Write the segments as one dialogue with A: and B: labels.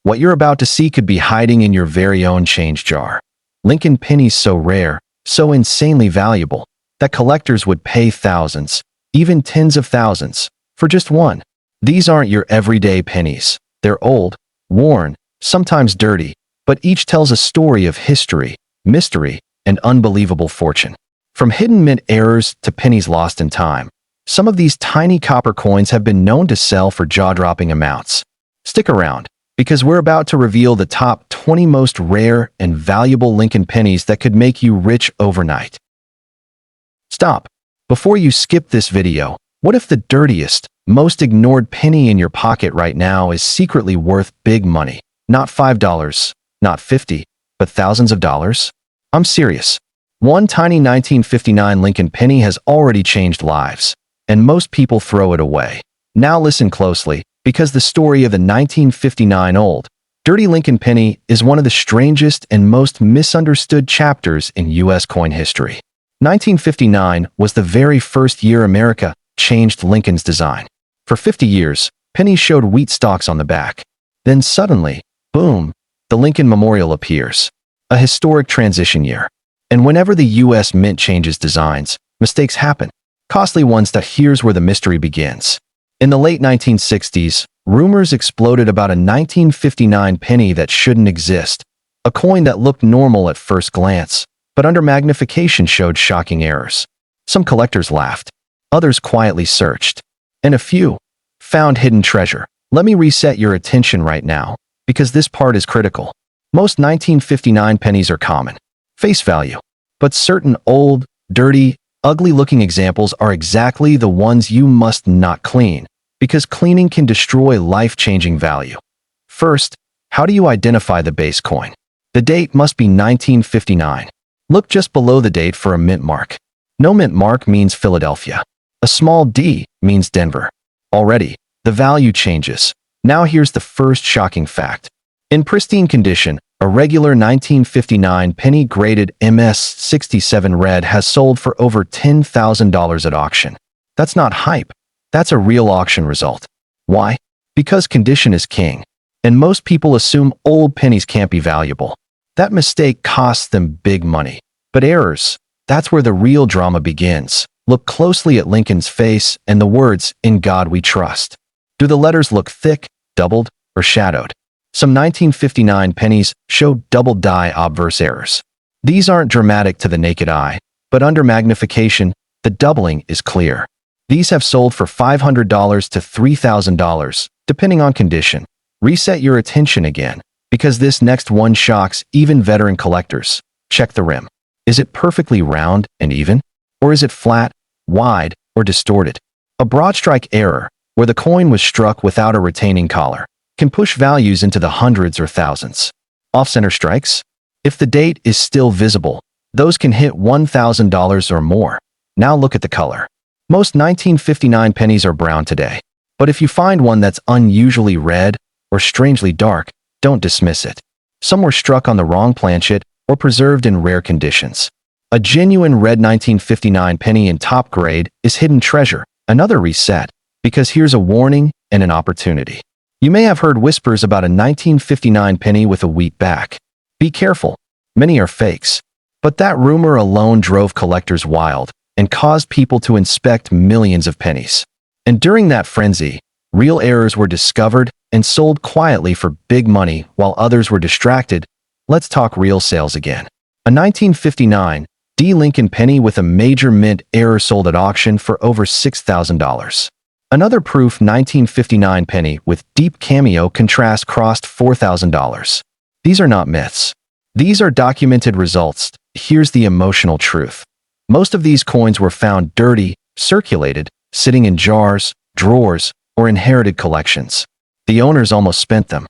A: What you're about to see could be hiding in your very own change jar. Lincoln pennies so rare, so insanely valuable, that collectors would pay thousands, even tens of thousands, for just one. These aren't your everyday pennies. They're old, worn, sometimes dirty, but each tells a story of history, mystery, and unbelievable fortune. From hidden mint errors to pennies lost in time, some of these tiny copper coins have been known to sell for jaw-dropping amounts. Stick around, because we're about to reveal the top 20 most rare and valuable Lincoln pennies that could make you rich overnight. Stop. Before you skip this video, what if the dirtiest, most ignored penny in your pocket right now is secretly worth big money? Not $5, not $50, but thousands of dollars? I'm serious. One tiny 1959 Lincoln penny has already changed lives, and most people throw it away. Now listen closely, because the story of the 1959 old, dirty Lincoln penny is one of the strangest and most misunderstood chapters in U.S. coin history. 1959 was the very first year America changed Lincoln's design. For 50 years, pennies showed wheat stalks on the back. Then suddenly, boom, the Lincoln Memorial appears. A historic transition year. And whenever the U.S. Mint changes designs, mistakes happen. Costly ones. That here's where the mystery begins. In the late 1960s, rumors exploded about a 1959 penny that shouldn't exist. A coin that looked normal at first glance, but under magnification showed shocking errors. Some collectors laughed. Others quietly searched. And a few found hidden treasure. Let me reset your attention right now, because this part is critical. Most 1959 pennies are common. Face value. But certain old, dirty, ugly-looking examples are exactly the ones you must not clean, because cleaning can destroy life-changing value. First, how do you identify the base coin? The date must be 1959. Look just below the date for a mint mark. No mint mark means Philadelphia. A small d means Denver. Already, the value changes. Now here's the first shocking fact. In pristine condition, a regular 1959 penny graded MS-67 red has sold for over $10,000 at auction. That's not hype. That's a real auction result. Why? Because condition is king. And most people assume old pennies can't be valuable. That mistake costs them big money. But errors, that's where the real drama begins. Look closely at Lincoln's face and the words, "In God We Trust." Do the letters look thick, doubled, or shadowed? Some 1959 pennies show doubled die obverse errors. These aren't dramatic to the naked eye, but under magnification, the doubling is clear. These have sold for $500 to $3,000, depending on condition. Reset your attention again, because this next one shocks even veteran collectors. Check the rim. Is it perfectly round and even? Or is it flat, wide, or distorted? A broad strike error, where the coin was struck without a retaining collar, can push values into the hundreds or thousands. Off-center strikes? If the date is still visible, those can hit $1,000 or more. Now look at the color. Most 1959 pennies are brown today. But if you find one that's unusually red or strangely dark, don't dismiss it. Some were struck on the wrong planchet or preserved in rare conditions. A genuine red 1959 penny in top grade is hidden treasure. Another reset, because here's a warning and an opportunity. You may have heard whispers about a 1959 penny with a wheat back. Be careful. Many are fakes. But that rumor alone drove collectors wild and caused people to inspect millions of pennies. And during that frenzy, real errors were discovered and sold quietly for big money while others were distracted. Let's talk real sales again. A 1959 D Lincoln penny with a major mint error sold at auction for over $6,000. Another proof 1959 penny with deep cameo contrast crossed $4,000. These are not myths. These are documented results. Here's the emotional truth. Most of these coins were found dirty, circulated, sitting in jars, drawers, or inherited collections. The owners almost spent them.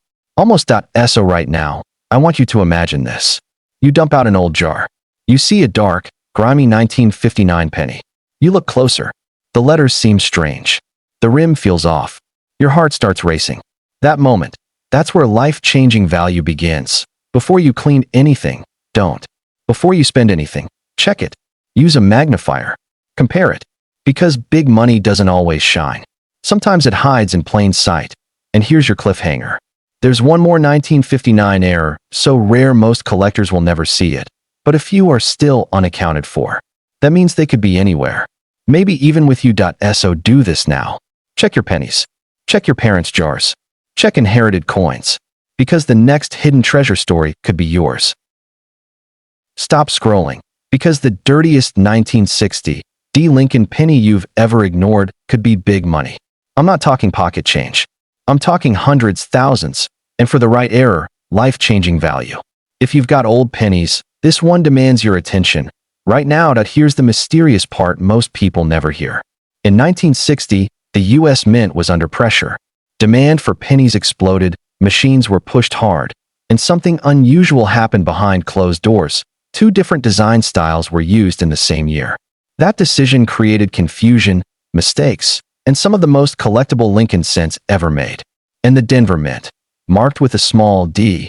A: So right now, I want you to imagine this. You dump out an old jar. You see a dark, grimy 1959 penny. You look closer. The letters seem strange. The rim feels off. Your heart starts racing. That moment, that's where life-changing value begins. Before you clean anything, don't. Before you spend anything, check it. Use a magnifier. Compare it. Because big money doesn't always shine. Sometimes it hides in plain sight. And here's your cliffhanger. There's one more 1959 error, so rare most collectors will never see it, but a few are still unaccounted for. That means they could be anywhere. Maybe even with you. So do this now. Check your pennies. Check your parents' jars. Check inherited coins. Because the next hidden treasure story could be yours. Stop scrolling. Because the dirtiest 1960 Lincoln penny you've ever ignored could be big money. I'm not talking pocket change. I'm talking hundreds, thousands, and for the right error, life-changing value. If you've got old pennies, this one demands your attention. Right now, here's the mysterious part most people never hear. In 1960, the U.S. Mint was under pressure. Demand for pennies exploded, machines were pushed hard, and something unusual happened behind closed doors. Two different design styles were used in the same year. That decision created confusion, mistakes, and some of the most collectible Lincoln cents ever made. And the Denver Mint, marked with a small d,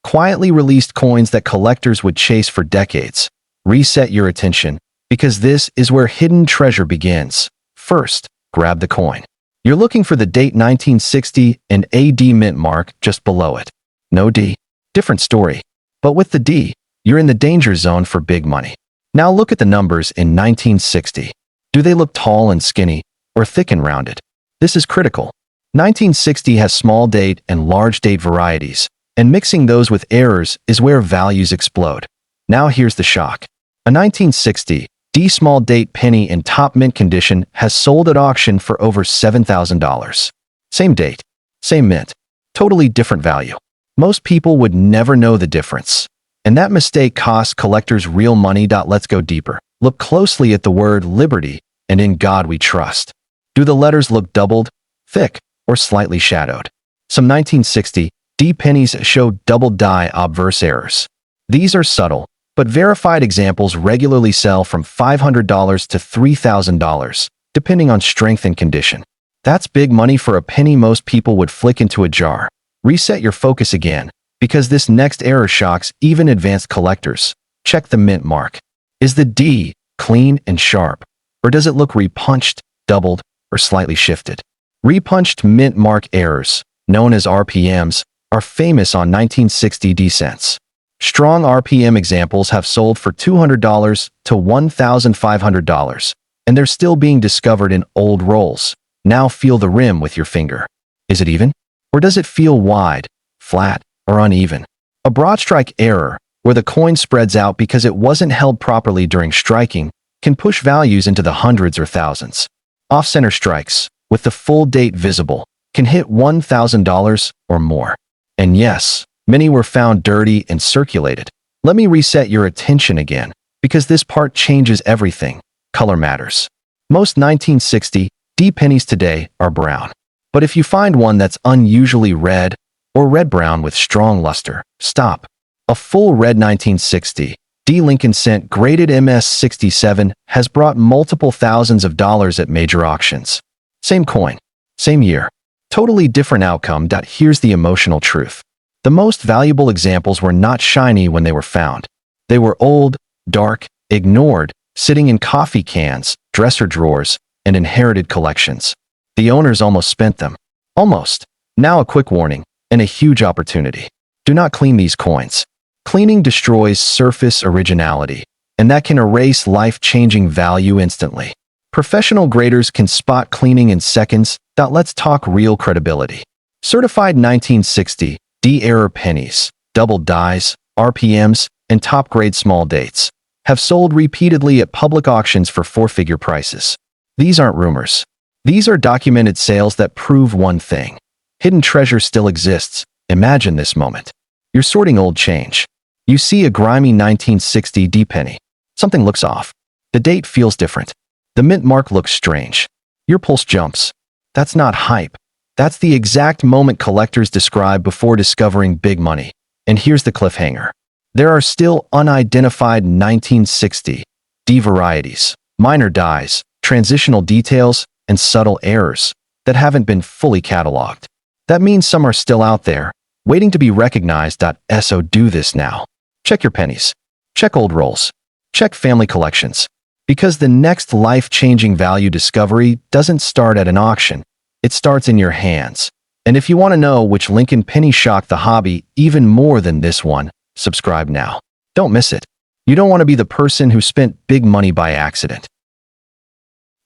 A: quietly released coins that collectors would chase for decades. Reset your attention, because this is where hidden treasure begins. First, grab the coin. You're looking for the date 1960 and AD mint mark just below it. No D. Different story. But with the D, you're in the danger zone for big money. Now look at the numbers in 1960. Do they look tall and skinny, or thick and rounded? This is critical. 1960 has small date and large date varieties, and mixing those with errors is where values explode. Now here's the shock. A 1960 D small date penny in top mint condition has sold at auction for over $7,000. Same date, same mint, totally different value. Most people would never know the difference. And that mistake costs collectors real money. Let's go deeper. Look closely at the word liberty, and in God we trust. Do the letters look doubled, thick, or slightly shadowed? Some 1960 D pennies show doubled die obverse errors. These are subtle, but verified examples regularly sell from $500 to $3,000, depending on strength and condition. That's big money for a penny most people would flick into a jar. Reset your focus again, because this next error shocks even advanced collectors. Check the mint mark. Is the D clean and sharp, or does it look repunched, doubled, or slightly shifted? Repunched mint mark errors, known as RPMs, are famous on 1960 D cents. Strong RPM examples have sold for $200 to $1,500, and they're still being discovered in old rolls. Now feel the rim with your finger. Is it even? Or does it feel wide, flat, or uneven? A broad strike error, where the coin spreads out because it wasn't held properly during striking, can push values into the hundreds or thousands. Off-center strikes, with the full date visible, can hit $1,000 or more. And yes, many were found dirty and circulated. Let me reset your attention again, because this part changes everything. Color matters. Most 1960 D pennies today are brown. But if you find one that's unusually red, or red-brown with strong luster, stop. A full red 1960 D Lincoln cent graded MS-67 has brought multiple thousands of dollars at major auctions. Same coin, same year, totally different outcome. Here's the emotional truth. The most valuable examples were not shiny when they were found. They were old, dark, ignored, sitting in coffee cans, dresser drawers, and inherited collections. The owners almost spent them. Almost. Now a quick warning, and a huge opportunity. Do not clean these coins. Cleaning destroys surface originality, and that can erase life-changing value instantly. Professional graders can spot cleaning in seconds. Let's talk real credibility. Certified 1960 D error pennies, doubled dies, RPMs, and top-grade small dates have sold repeatedly at public auctions for four-figure prices. These aren't rumors. These are documented sales that prove one thing. Hidden treasure still exists. Imagine this moment. You're sorting old change. You see a grimy 1960 D penny. Something looks off. The date feels different. The mint mark looks strange. Your pulse jumps. That's not hype. That's the exact moment collectors describe before discovering big money. And here's the cliffhanger. There are still unidentified 1960 D varieties, minor dies, transitional details, and subtle errors that haven't been fully cataloged. That means some are still out there, waiting to be recognized. So do this now. Check your pennies. Check old rolls. Check family collections. Because the next life-changing value discovery doesn't start at an auction. It starts in your hands. And if you want to know which Lincoln penny shocked the hobby even more than this one, subscribe now. Don't miss it. You don't want to be the person who spent big money by accident.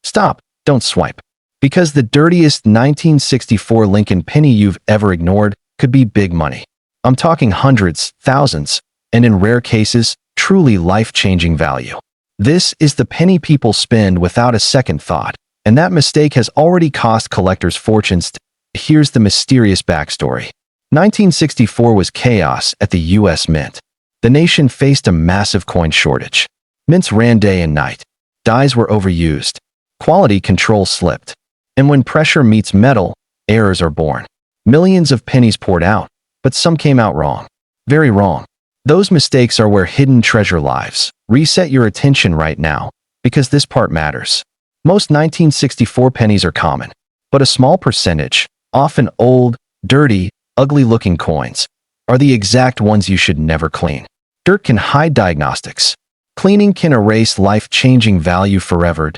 A: Stop, don't swipe. Because the dirtiest 1964 Lincoln penny you've ever ignored could be big money. I'm talking hundreds, thousands, and in rare cases, truly life-changing value. This is the penny people spend without a second thought, and that mistake has already cost collectors fortunes. Here's the mysterious backstory. 1964 was chaos at the U.S. Mint. The nation faced a massive coin shortage. Mints ran day and night. Dies were overused. Quality control slipped. And when pressure meets metal, errors are born. Millions of pennies poured out, but some came out wrong. Very wrong. Those mistakes are where hidden treasure lies. Reset your attention right now, because this part matters. Most 1964 pennies are common, but a small percentage, often old, dirty, ugly-looking coins, are the exact ones you should never clean. Dirt can hide diagnostics. Cleaning can erase life-changing value forever.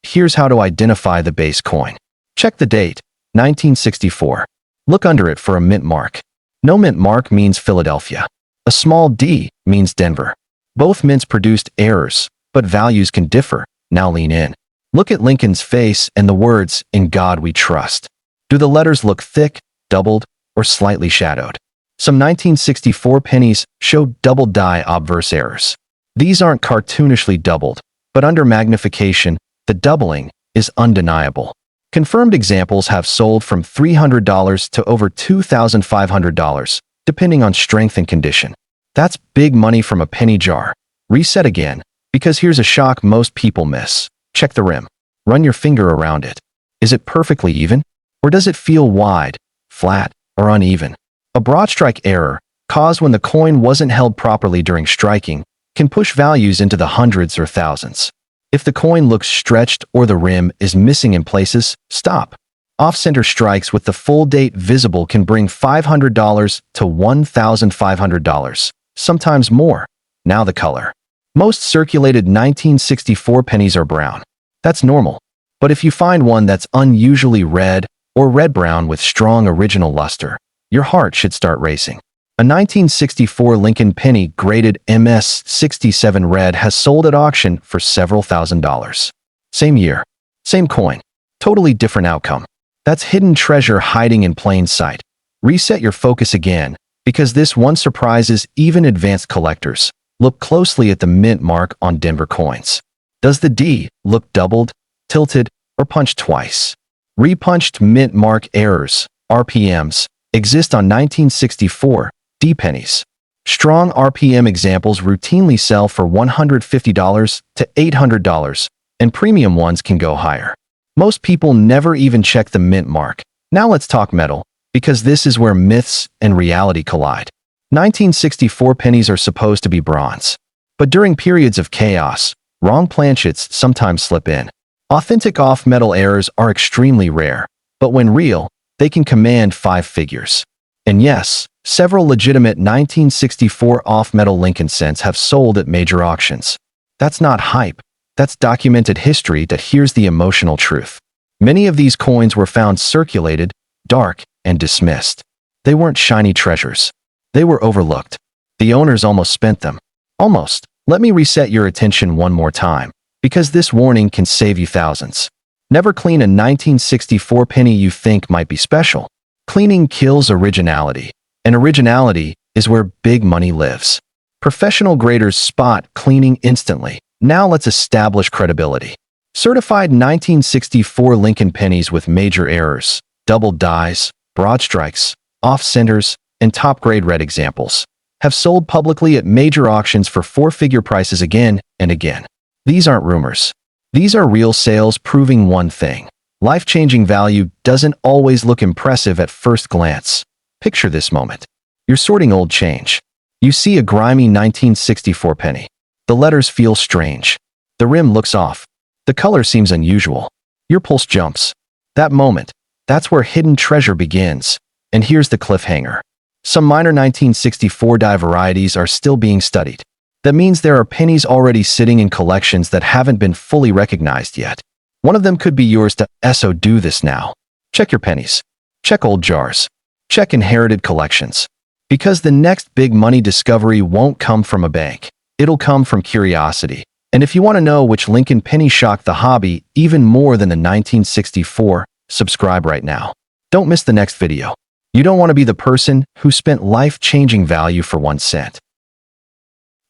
A: Here's how to identify the base coin. Check the date, 1964. Look under it for a mint mark. No mint mark means Philadelphia. A small d means Denver. Both mints produced errors, but values can differ. Now lean in. Look at Lincoln's face and the words, "In God We Trust." Do the letters look thick, doubled, or slightly shadowed? Some 1964 pennies show doubled die obverse errors. These aren't cartoonishly doubled, but under magnification, the doubling is undeniable. Confirmed examples have sold from $300 to over $2,500, depending on strength and condition. That's big money from a penny jar. Reset again, because here's a shock most people miss. Check the rim. Run your finger around it. Is it perfectly even? Or does it feel wide, flat, or uneven? A broad strike error, caused when the coin wasn't held properly during striking, can push values into the hundreds or thousands. If the coin looks stretched or the rim is missing in places, stop. Off-center strikes with the full date visible can bring $500 to $1,500, sometimes more. Now the color. Most circulated 1964 pennies are brown. That's normal. But if you find one that's unusually red or red-brown with strong original luster, your heart should start racing. A 1964 Lincoln penny graded MS 67 red has sold at auction for several $1,000s. Same year, same coin, totally different outcome. That's hidden treasure hiding in plain sight. Reset your focus again, because this one surprises even advanced collectors. Look closely at the mint mark on Denver coins. Does the D look doubled, tilted, or punched twice? Repunched mint mark errors, RPMs, exist on 1964 D pennies. Strong RPM examples routinely sell for $150 to $800, and premium ones can go higher. Most people never even check the mint mark. Now let's talk metal, because this is where myths and reality collide. 1964 pennies are supposed to be bronze. But during periods of chaos, wrong planchets sometimes slip in. Authentic off-metal errors are extremely rare, but when real, they can command 5 figures. And yes, several legitimate 1964 off-metal Lincoln cents have sold at major auctions. That's not hype. That's documented history. That here's the emotional truth. Many of these coins were found circulated, dark, and dismissed. They weren't shiny treasures. They were overlooked. The owners almost spent them. Almost. Let me reset your attention one more time, because this warning can save you thousands. Never clean a 1964 penny you think might be special. Cleaning kills originality, and originality is where big money lives. Professional graders spot cleaning instantly. Now let's establish credibility. Certified 1964 Lincoln pennies with major errors, doubled dies, broad strikes, off-centers, and top-grade red examples have sold publicly at major auctions for 4-figure prices again and again. These aren't rumors. These are real sales proving one thing. Life-changing value doesn't always look impressive at first glance. Picture this moment. You're sorting old change. You see a grimy 1964 penny. The letters feel strange. The rim looks off. The color seems unusual. Your pulse jumps. That moment, that's where hidden treasure begins. And here's the cliffhanger. Some minor 1964 die varieties are still being studied. That means there are pennies already sitting in collections that haven't been fully recognized yet. One of them could be yours to so do this now. Check your pennies. Check old jars. Check inherited collections. Because the next big money discovery won't come from a bank. It'll come from curiosity. And if you want to know which Lincoln penny shocked the hobby even more than the 1964, subscribe right now. Don't miss the next video. You don't want to be the person who spent life-changing value for 1 cent.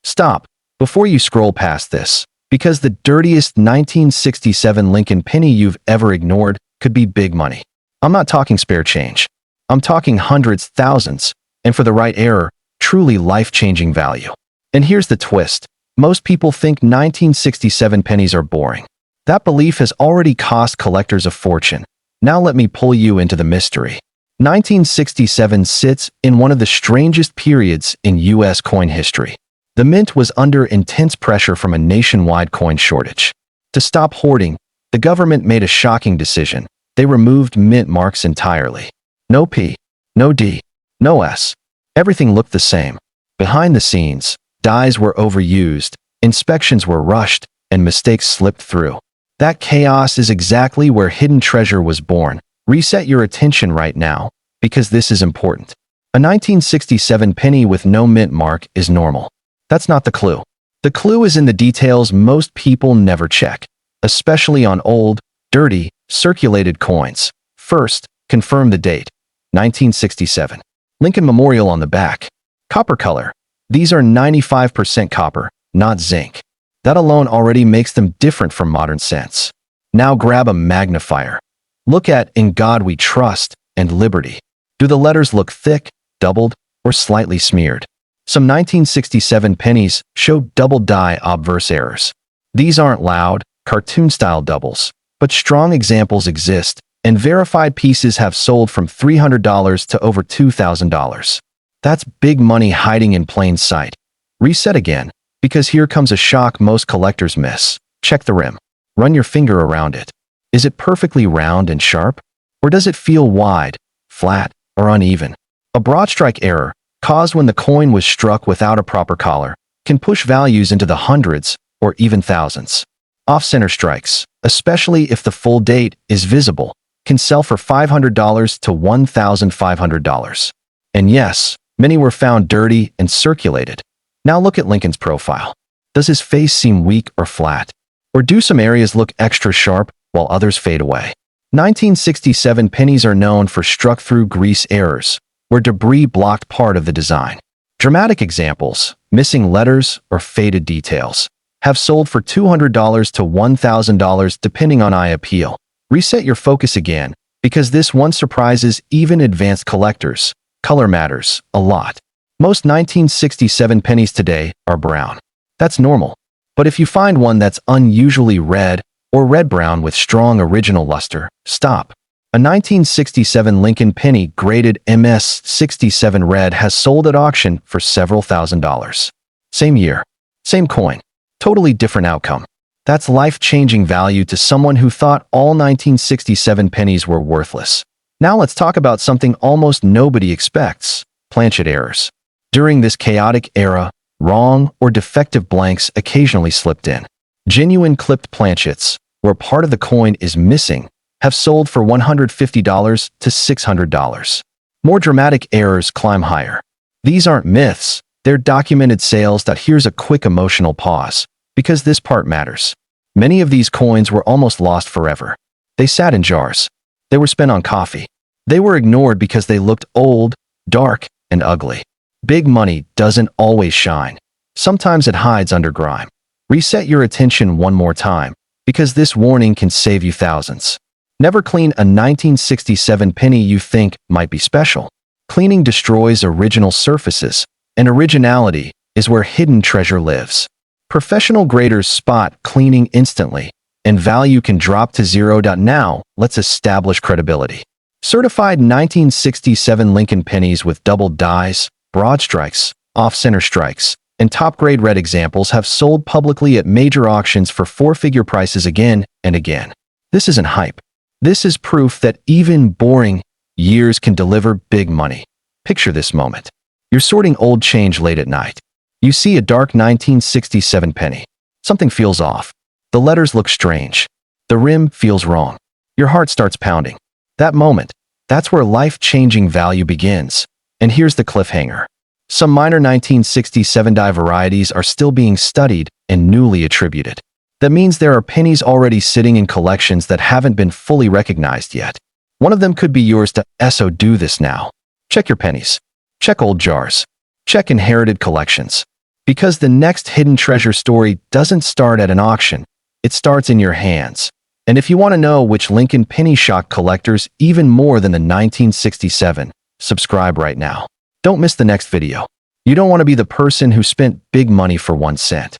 A: Stop before you scroll past this, because the dirtiest 1967 Lincoln penny you've ever ignored could be big money. I'm not talking spare change. I'm talking hundreds, thousands, and for the right error, truly life-changing value. And here's the twist. Most people think 1967 pennies are boring. That belief has already cost collectors a fortune. Now let me pull you into the mystery. 1967 sits in one of the strangest periods in U.S. coin history. The mint was under intense pressure from a nationwide coin shortage. To stop hoarding, the government made a shocking decision. They removed mint marks entirely. No P, no D, no S. Everything looked the same. Behind the scenes, dies were overused, inspections were rushed, and mistakes slipped through. That chaos is exactly where hidden treasure was born. Reset your attention right now, because this is important. A 1967 penny with no mint mark is normal. That's not the clue. The clue is in the details most people never check, especially on old, dirty, circulated coins. First, confirm the date. 1967. Lincoln Memorial on the back. Copper color. These are 95% copper, not zinc. That alone already makes them different from modern cents. Now grab a magnifier. Look at "In God We Trust" and "Liberty." Do the letters look thick, doubled, or slightly smeared? Some 1967 pennies show doubled die obverse errors. These aren't loud, cartoon-style doubles, but strong examples exist, and verified pieces have sold from $300 to over $2,000. That's big money hiding in plain sight. Reset again, because here comes a shock most collectors miss. Check the rim. Run your finger around it. Is it perfectly round and sharp? Or does it feel wide, flat, or uneven? A broad strike error, caused when the coin was struck without a proper collar, can push values into the hundreds or even thousands. Off-center strikes, especially if the full date is visible, can sell for $500 to $1,500. And yes, many were found dirty and circulated. Now look at Lincoln's profile. Does his face seem weak or flat? Or do some areas look extra sharp while others fade away? 1967 pennies are known for struck-through grease errors, where debris blocked part of the design. Dramatic examples, missing letters or faded details, have sold for $200 to $1,000 depending on eye appeal. Reset your focus again, because this one surprises even advanced collectors. Color matters a lot. Most 1967 pennies today are brown. That's normal. But if you find one that's unusually red or red-brown with strong original luster, stop. A 1967 Lincoln penny graded MS 67 red has sold at auction for several $1,000s. Same year, same coin, totally different outcome. That's life-changing value to someone who thought all 1967 pennies were worthless. Now let's talk about something almost nobody expects: planchet errors. During this chaotic era, wrong or defective blanks occasionally slipped in. Genuine clipped planchets, where part of the coin is missing, have sold for $150 to $600. More dramatic errors climb higher. These aren't myths, they're documented sales. Here's a quick emotional pause, because this part matters. Many of these coins were almost lost forever. They sat in jars. They were spent on coffee. They were ignored because they looked old, dark, and ugly. Big money doesn't always shine. Sometimes it hides under grime. Reset your attention one more time, because this warning can save you thousands. Never clean a 1967 penny you think might be special. Cleaning destroys original surfaces, and originality is where hidden treasure lives. Professional graders spot cleaning instantly, and value can drop to zero. Now, let's establish credibility. Certified 1967 Lincoln pennies with doubled dies, broad strikes, off-center strikes, and top-grade red examples have sold publicly at major auctions for four-figure prices again and again. This isn't hype. This is proof that even boring years can deliver big money. Picture this moment. You're sorting old change late at night. You see a dark 1967 penny. Something feels off. The letters look strange. The rim feels wrong. Your heart starts pounding. That moment, That's where life-changing value begins. And here's the cliffhanger. Some minor 1967 die varieties are still being studied and newly attributed. That means there are pennies already sitting in collections that haven't been fully recognized yet. One of them could be yours to so do this now. Check your pennies. Check old jars. Check inherited collections. Because the next hidden treasure story doesn't start at an auction, it starts in your hands. And if you want to know which Lincoln penny shocked collectors even more than the 1967, subscribe right now. Don't miss the next video. You don't want to be the person who spent big money for 1 cent.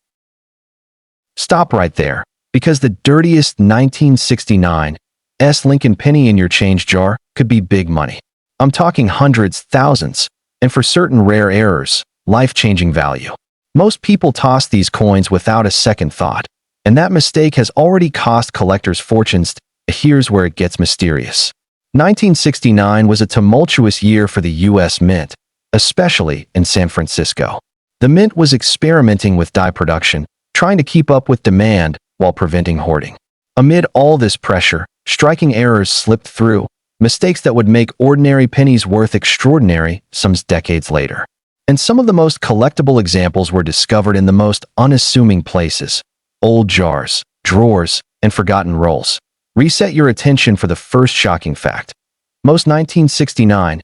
A: Stop right there, because the dirtiest 1969 Lincoln penny in your change jar could be big money. I'm talking hundreds, thousands, and for certain rare errors, life-changing value. Most people toss these coins without a second thought, and that mistake has already cost collectors fortunes. Here's where it gets mysterious. 1969 was a tumultuous year for the U.S. Mint, especially in San Francisco. The Mint was experimenting with die production, trying to keep up with demand while preventing hoarding. Amid all this pressure, striking errors slipped through, mistakes that would make ordinary pennies worth extraordinary sums decades later. And some of the most collectible examples were discovered in the most unassuming places: old jars, drawers, and forgotten rolls. Reset your attention for the first shocking fact. Most 1969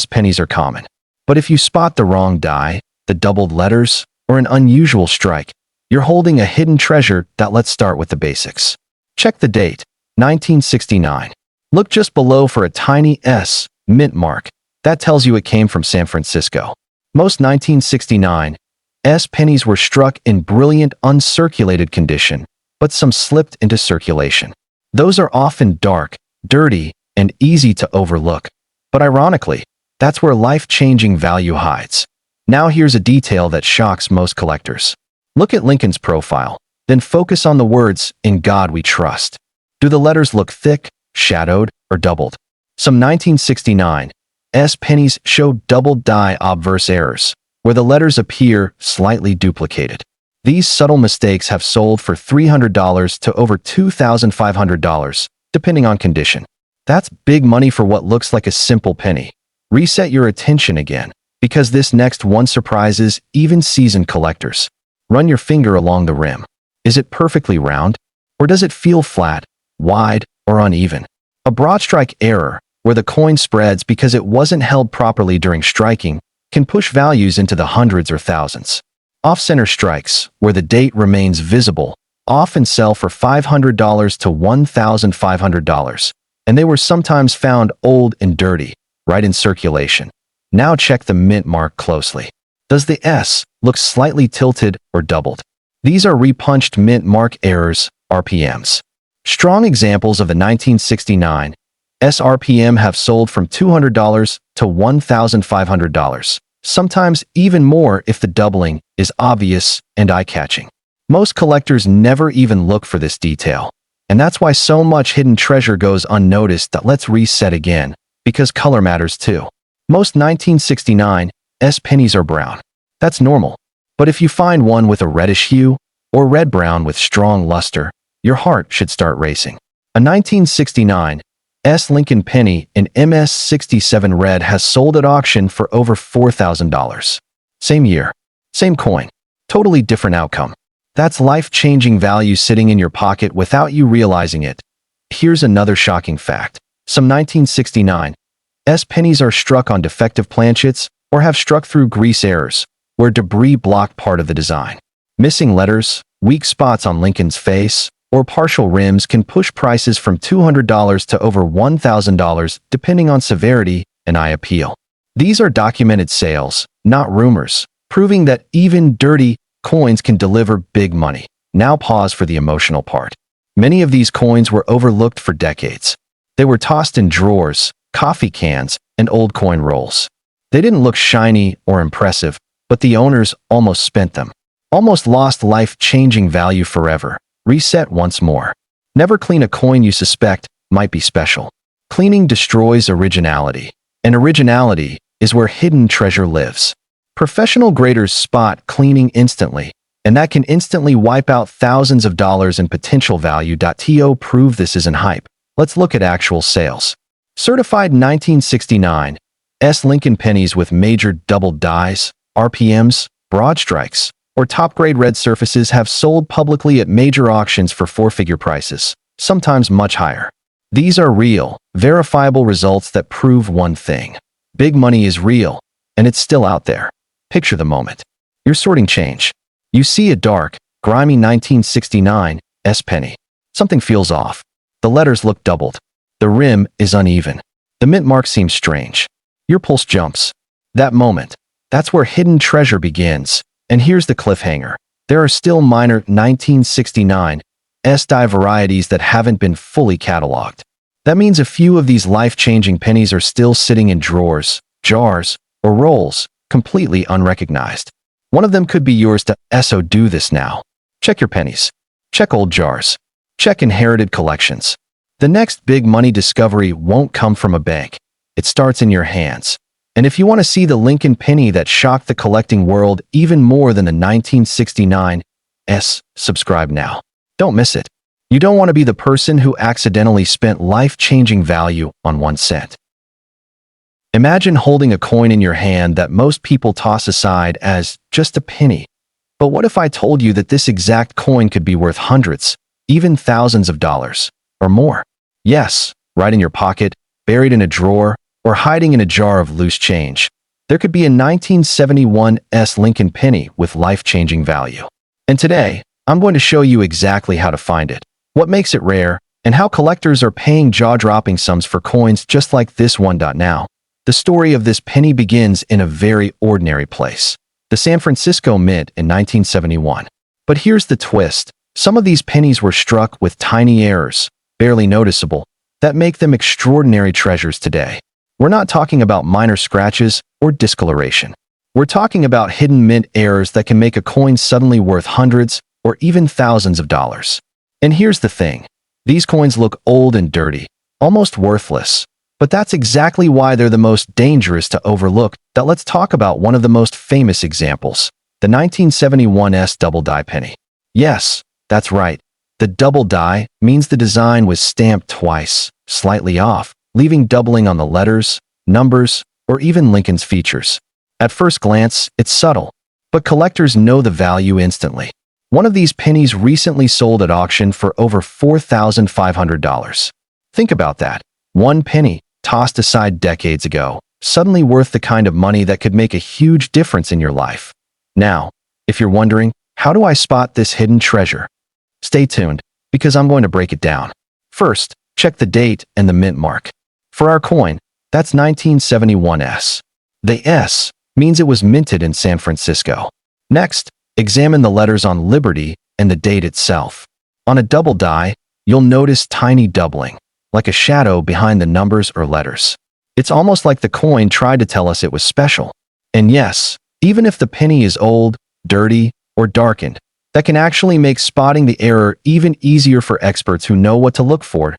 A: pennies are common. But if you spot the wrong die, the doubled letters, or an unusual strike, you're holding a hidden treasure. Let's start with the basics. Check the date, 1969. Look just below for a tiny S mint mark. That tells you it came from San Francisco. Most 1969 pennies were struck in brilliant uncirculated condition, but some slipped into circulation. Those are often dark, dirty, and easy to overlook. But ironically, that's where life-changing value hides. Now here's a detail that shocks most collectors. Look at Lincoln's profile, then focus on the words, "In God We Trust." Do the letters look thick, shadowed, or doubled? Some 1969 pennies show doubled die obverse errors, where the letters appear slightly duplicated. These subtle mistakes have sold for $300 to over $2,500, depending on condition. That's big money for what looks like a simple penny. Reset your attention again, because this next one surprises even seasoned collectors. Run your finger along the rim. Is it perfectly round? Or does it feel flat, wide, or uneven? A broad strike error, where the coin spreads because it wasn't held properly during striking, can push values into the hundreds or thousands. Off-center strikes, where the date remains visible, often sell for $500 to $1,500, and they were sometimes found old and dirty, right in circulation. Now check the mint mark closely. Does the S look slightly tilted or doubled? These are repunched mint mark errors, RPMs. Strong examples of the 1969 RPM have sold from $200 to $1,500, sometimes even more if the doubling is obvious and eye-catching. Most collectors never even look for this detail, and that's why so much hidden treasure goes unnoticed. Let's reset again, because color matters too. Most 1969 pennies are brown. That's normal. But if you find one with a reddish hue, or red-brown with strong luster, your heart should start racing. A 1969 Lincoln penny in MS67 red has sold at auction for over $4,000. Same year, same coin, totally different outcome. That's life-changing value sitting in your pocket without you realizing it. Here's another shocking fact. Some 1969 pennies are struck on defective planchets or have struck through grease errors, where debris blocked part of the design. Missing letters, weak spots on Lincoln's face, or partial rims can push prices from $200 to over $1,000 depending on severity and eye appeal. These are documented sales, not rumors, proving that even dirty coins can deliver big money. Now pause for the emotional part. Many of these coins were overlooked for decades. They were tossed in drawers, coffee cans, and old coin rolls. They didn't look shiny or impressive, but the owners almost spent them. Almost lost life-changing value forever. Reset once more. Never clean a coin you suspect might be special. Cleaning destroys originality, and originality is where hidden treasure lives. Professional graders spot cleaning instantly, and that can instantly wipe out thousands of dollars in potential value. To prove this isn't hype, let's look at actual sales. Certified 1969 S Lincoln pennies with major doubled dies, RPMs, broad strikes, or top-grade red surfaces have sold publicly at major auctions for four-figure prices, sometimes much higher. These are real, verifiable results that prove one thing. Big money is real, and it's still out there. Picture the moment. You're sorting change. You see a dark, grimy 1969 S penny. Something feels off. The letters look doubled. The rim is uneven. The mint mark seems strange. Your pulse jumps. That moment, that's where hidden treasure begins. And here's the cliffhanger. There are still minor 1969 S die varieties that haven't been fully cataloged. That means a few of these life-changing pennies are still sitting in drawers, jars, or rolls, completely unrecognized. One of them could be yours to so do this now. Check your pennies. Check old jars. Check inherited collections. The next big money discovery won't come from a bank. It starts in your hands. And if you want to see the Lincoln penny that shocked the collecting world even more than the 1969 S, subscribe now. Don't miss it. You don't want to be the person who accidentally spent life-changing value on 1 cent. Imagine holding a coin in your hand that most people toss aside as just a penny. But what if I told you that this exact coin could be worth hundreds, even thousands of dollars, or more? Yes, right in your pocket, buried in a drawer, or hiding in a jar of loose change. There could be a 1971 S Lincoln penny with life-changing value. And today, I'm going to show you exactly how to find it, what makes it rare, and how collectors are paying jaw-dropping sums for coins just like this one. Now, the story of this penny begins in a very ordinary place, the San Francisco Mint in 1971. But here's the twist. Some of these pennies were struck with tiny errors, barely noticeable, that make them extraordinary treasures today. We're not talking about minor scratches or discoloration. We're talking about hidden mint errors that can make a coin suddenly worth hundreds or even thousands of dollars. And here's the thing. These coins look old and dirty, almost worthless. But that's exactly why they're the most dangerous to overlook. Let's talk about one of the most famous examples, the 1971 S Doubled Die penny. Yes, that's right. The double die means the design was stamped twice, slightly off, leaving doubling on the letters, numbers, or even Lincoln's features. At first glance, it's subtle, but collectors know the value instantly. One of these pennies recently sold at auction for over $4,500. Think about that. One penny, tossed aside decades ago, suddenly worth the kind of money that could make a huge difference in your life. Now, if you're wondering, how do I spot this hidden treasure? Stay tuned, because I'm going to break it down. First, check the date and the mint mark. For our coin, that's 1971 S. The S means it was minted in San Francisco. Next, examine the letters on Liberty and the date itself. On a double die, you'll notice tiny doubling, like a shadow behind the numbers or letters. It's almost like the coin tried to tell us it was special. And yes, even if the penny is old, dirty, or darkened, that can actually make spotting the error even easier for experts who know what to look for.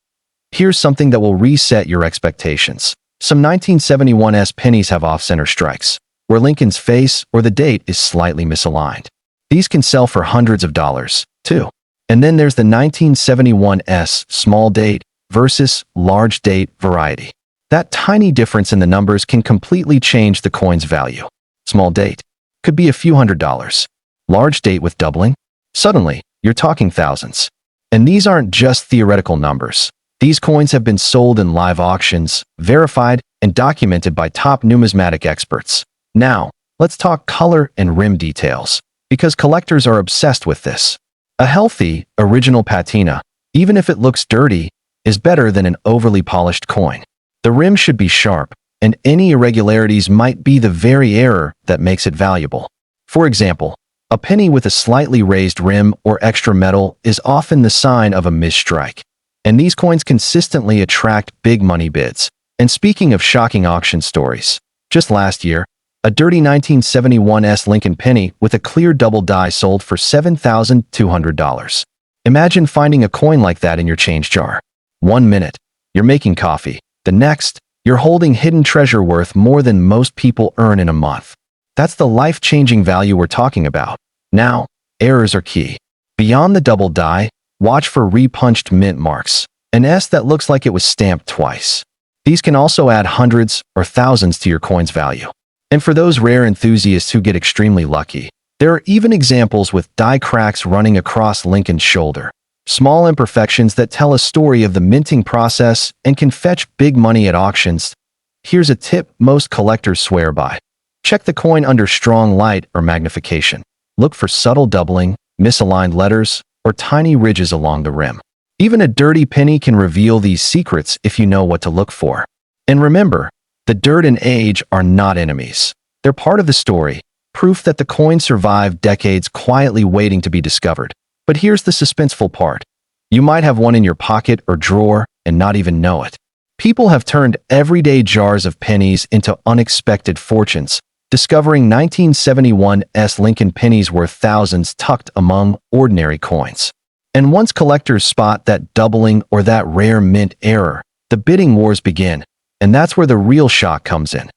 A: Here's something that will reset your expectations. Some 1971 S pennies have off-center strikes, where Lincoln's face or the date is slightly misaligned. These can sell for hundreds of dollars, too. And then there's the 1971 S small date versus large date variety. That tiny difference in the numbers can completely change the coin's value. Small date could be a few $100s. Large date with doubling? Suddenly, you're talking thousands. And these aren't just theoretical numbers. These coins have been sold in live auctions, verified, and documented by top numismatic experts. Now, let's talk color and rim details, because collectors are obsessed with this. A healthy, original patina, even if it looks dirty, is better than an overly polished coin. The rim should be sharp, and any irregularities might be the very error that makes it valuable. For example, a penny with a slightly raised rim or extra metal is often the sign of a misstrike. And these coins consistently attract big money bids. And speaking of shocking auction stories, just last year, a dirty 1971 S Lincoln penny with a clear double die sold for $7,200. Imagine finding a coin like that in your change jar. 1 minute, you're making coffee. The next, you're holding hidden treasure worth more than most people earn in a month. That's the life-changing value we're talking about. Now, errors are key. Beyond the double die, watch for repunched mint marks, an S that looks like it was stamped twice. These can also add hundreds or thousands to your coin's value. And for those rare enthusiasts who get extremely lucky, there are even examples with die cracks running across Lincoln's shoulder. Small imperfections that tell a story of the minting process and can fetch big money at auctions. Here's a tip most collectors swear by. Check the coin under strong light or magnification. Look for subtle doubling, misaligned letters, or tiny ridges along the rim. Even a dirty penny can reveal these secrets if you know what to look for. And remember, the dirt and age are not enemies. They're part of the story, proof that the coin survived decades quietly waiting to be discovered. But here's the suspenseful part. You might have one in your pocket or drawer and not even know it. People have turned everyday jars of pennies into unexpected fortunes, discovering 1971's Lincoln pennies worth thousands tucked among ordinary coins. And once collectors spot that doubling or that rare mint error, the bidding wars begin, and that's where the real shock comes in.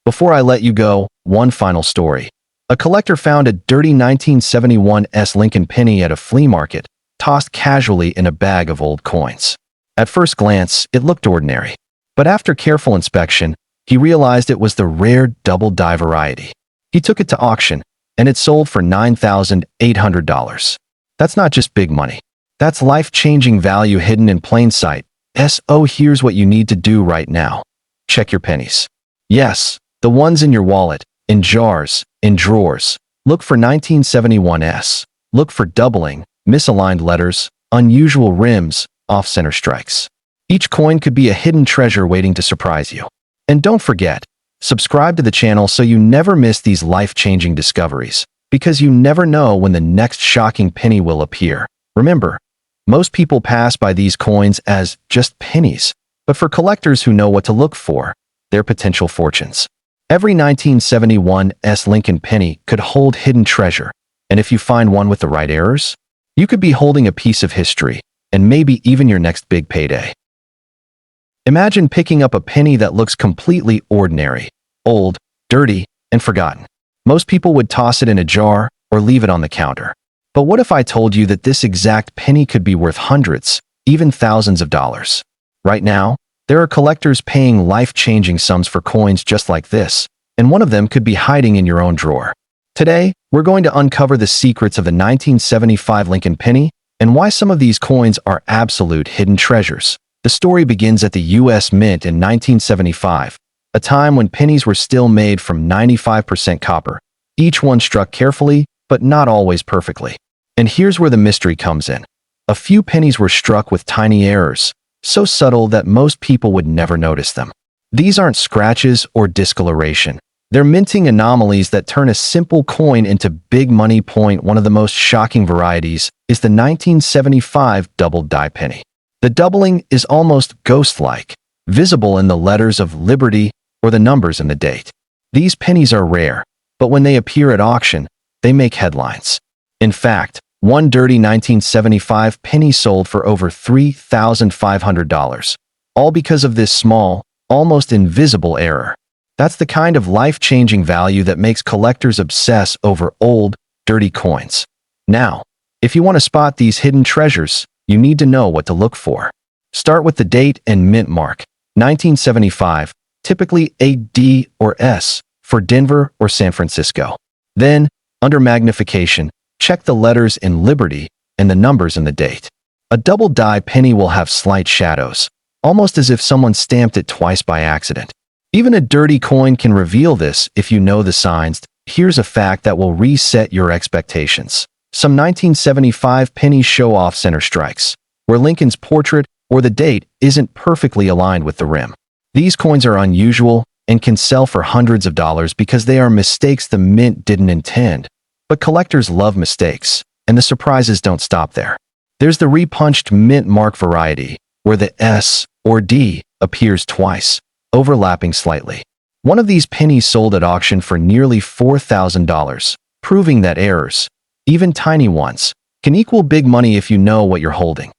A: Before I let you go, one final story. A collector found a dirty 1971's Lincoln penny at a flea market, tossed casually in a bag of old coins. At first glance, it looked ordinary, but after careful inspection, he realized it was the rare double die variety. He took it to auction, and it sold for $9,800. That's not just big money. That's life-changing value hidden in plain sight. So here's what you need to do right now. Check your pennies. Yes, the ones in your wallet, in jars, in drawers. Look for 1971's. Look for doubling, misaligned letters, unusual rims, off-center strikes. Each coin could be a hidden treasure waiting to surprise you. And don't forget, subscribe to the channel so you never miss these life-changing discoveries, because you never know when the next shocking penny will appear. Remember, most people pass by these coins as just pennies, but for collectors who know what to look for, they're potential fortunes. Every 1971's Lincoln penny could hold hidden treasure, and if you find one with the right errors, you could be holding a piece of history, and maybe even your next big payday. Imagine picking up a penny that looks completely ordinary, old, dirty, and forgotten. Most people would toss it in a jar or leave it on the counter. But what if I told you that this exact penny could be worth hundreds, even thousands of dollars? Right now, there are collectors paying life-changing sums for coins just like this, and one of them could be hiding in your own drawer. Today, we're going to uncover the secrets of the 1975 Lincoln penny and why some of these coins are absolute hidden treasures. The story begins at the U.S. Mint in 1975, a time when pennies were still made from 95% copper, each one struck carefully, but not always perfectly. And here's where the mystery comes in. A few pennies were struck with tiny errors, so subtle that most people would never notice them. These aren't scratches or discoloration. They're minting anomalies that turn a simple coin into big money. One of the most shocking varieties is the 1975 Doubled Die penny. The doubling is almost ghost-like, visible in the letters of Liberty or the numbers in the date. These pennies are rare, but when they appear at auction, they make headlines. In fact, one dirty 1975 penny sold for over $3,500, all because of this small, almost invisible error. That's the kind of life-changing value that makes collectors obsess over old, dirty coins. Now, if you want to spot these hidden treasures, you need to know what to look for. Start with the date and mint mark. 1975, typically a D or S for Denver or San Francisco. Then, under magnification, check the letters in Liberty and the numbers in the date. A double die penny will have slight shadows, almost as if someone stamped it twice by accident. Even a dirty coin can reveal this if you know the signs. Here's a fact that will reset your expectations. Some 1975 pennies show off-center strikes, where Lincoln's portrait or the date isn't perfectly aligned with the rim. These coins are unusual and can sell for hundreds of dollars because they are mistakes the mint didn't intend. But collectors love mistakes, and the surprises don't stop there. There's the repunched mint mark variety, where the S or D appears twice, overlapping slightly. One of these pennies sold at auction for nearly $4,000, proving that errors, even tiny ones, can equal big money if you know what you're holding.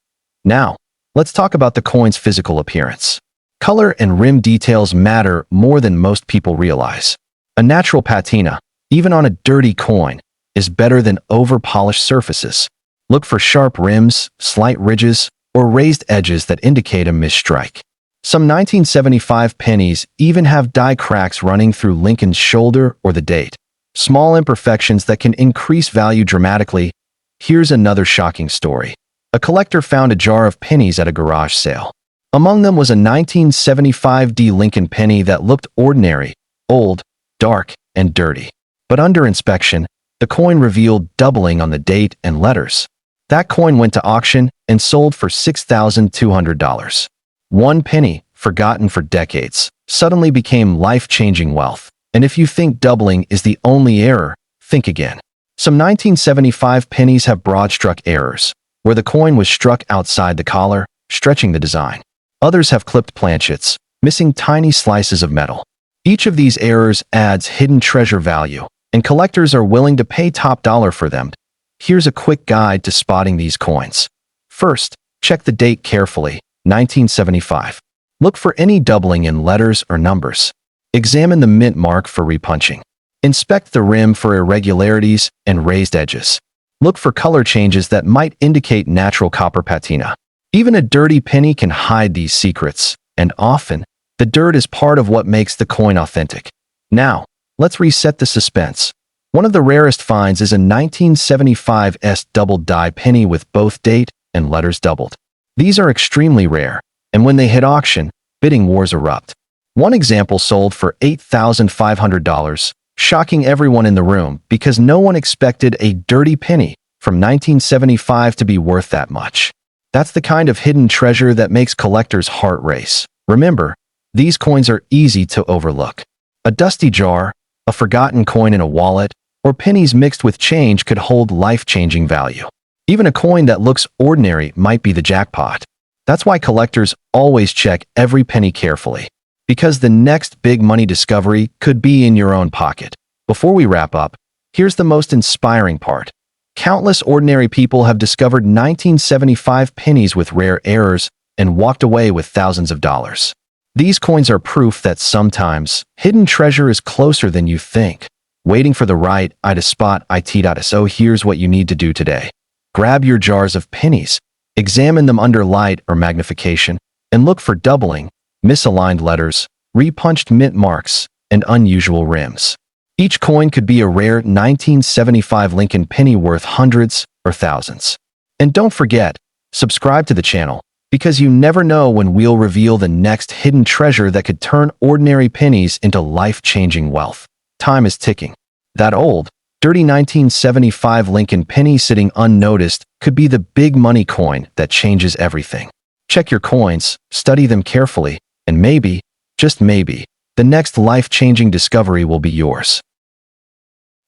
A: Now, let's talk about the coin's physical appearance. Color and rim details matter more than most people realize. A natural patina, even on a dirty coin, is better than over-polished surfaces. Look for sharp rims, slight ridges, or raised edges that indicate a misstrike. Some 1975 pennies even have die cracks running through Lincoln's shoulder or the date. Small imperfections that can increase value dramatically. Here's another shocking story. A collector found a jar of pennies at a garage sale. Among them was a 1975 Lincoln penny that looked ordinary, old, dark, and dirty. But under inspection, the coin revealed doubling on the date and letters. That coin went to auction and sold for $6,200. One penny, forgotten for decades, suddenly became life-changing wealth. And if you think doubling is the only error, think again. Some 1975 pennies have broad-struck errors, where the coin was struck outside the collar, stretching the design. Others have clipped planchets, missing tiny slices of metal. Each of these errors adds hidden treasure value, and collectors are willing to pay top dollar for them. Here's a quick guide to spotting these coins. First, check the date carefully, 1975. Look for any doubling in letters or numbers. Examine the mint mark for repunching. Inspect the rim for irregularities and raised edges. Look for color changes that might indicate natural copper patina. Even a dirty penny can hide these secrets, and often, the dirt is part of what makes the coin authentic. Now, let's reset the suspense. One of the rarest finds is a 1975's doubled die penny with both date and letters doubled. These are extremely rare, and when they hit auction, bidding wars erupt. One example sold for $8,500, shocking everyone in the room because no one expected a dirty penny from 1975 to be worth that much. That's the kind of hidden treasure that makes collectors' heart race. Remember, these coins are easy to overlook. A dusty jar, a forgotten coin in a wallet, or pennies mixed with change could hold life-changing value. Even a coin that looks ordinary might be the jackpot. That's why collectors always check every penny carefully, because the next big money discovery could be in your own pocket. Before we wrap up, here's the most inspiring part. Countless ordinary people have discovered 1975 pennies with rare errors and walked away with thousands of dollars. These coins are proof that sometimes hidden treasure is closer than you think. Waiting for the right eye to spot it. So here's what you need to do today. Grab your jars of pennies, examine them under light or magnification, and look for doubling, misaligned letters, repunched mint marks, and unusual rims. Each coin could be a rare 1975 Lincoln penny worth hundreds or thousands. And don't forget, subscribe to the channel, because you never know when we'll reveal the next hidden treasure that could turn ordinary pennies into life-changing wealth. Time is ticking. That old, dirty 1975 Lincoln penny sitting unnoticed could be the big money coin that changes everything. Check your coins, study them carefully, and maybe, just maybe, the next life-changing discovery will be yours.